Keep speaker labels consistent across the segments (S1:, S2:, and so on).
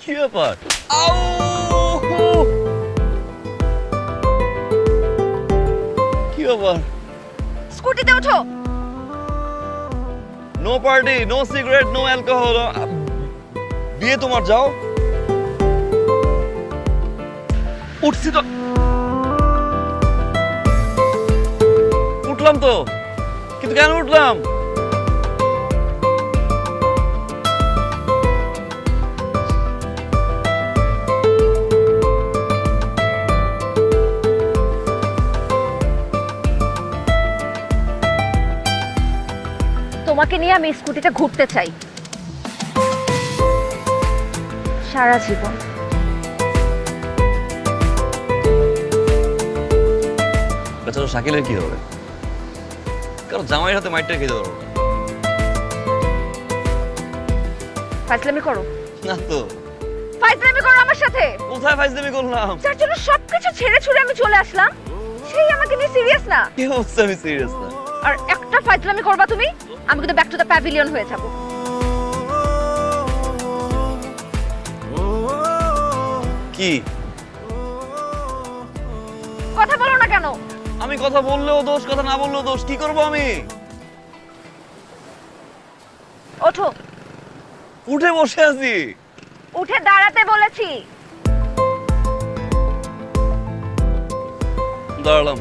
S1: কি ব্যাপার? আউ! কি ব্যাপার?
S2: স্কুটিতে ওঠো।
S1: No party, no cigarette, no alcohol. বিয়ে তোমার, যাও। উঠছি তো, উঠলাম তো, কিন্তু কেন উঠলাম?
S2: তোমাকে নিয়ে আমি স্কুটিতে ঘুরতে চাই সারা জীবন।
S1: বেচারা শাকিলের কি হবে? কারণ জামাইয়ের হাতে মাইরটা খেতে পারবো
S2: ফাজলামি করো
S1: না তো।
S2: ফাজলামি করো আমার সাথে।
S1: কোথায় ফাইজলামি করলাম?
S2: যার জন্য সবকিছু ছেড়ে ছুড়ে আমি চলে আসলাম, সেই আমাকে নিয়ে সিরিয়াস না।
S1: কি অবস্থা? আমি সিরিয়াস না।
S2: আর একটা ফাজলামি করবা তুমি, আমি কিন্তু ব্যাক টু দ্য প্যাভিলিয়ন হয়ে যাব।
S1: কি
S2: কথা বলো না কেন?
S1: আমি কথা বললেও দোষ, কথা না বললেও দোষ। কি করব আমি?
S2: ওঠো।
S1: উঠে বসে আছি।
S2: উঠে দাঁড়াতে বলেছি।
S1: দাঁড়ালাম।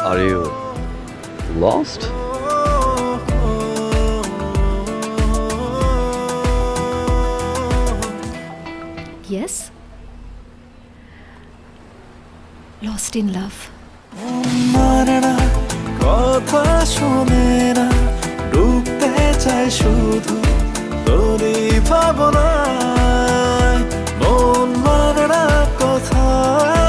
S1: Are you lost?
S3: Yes. Lost in love.
S4: মানে না কথা শোনে না, ডুবতে চায় শুধু তোরই ভাবনা।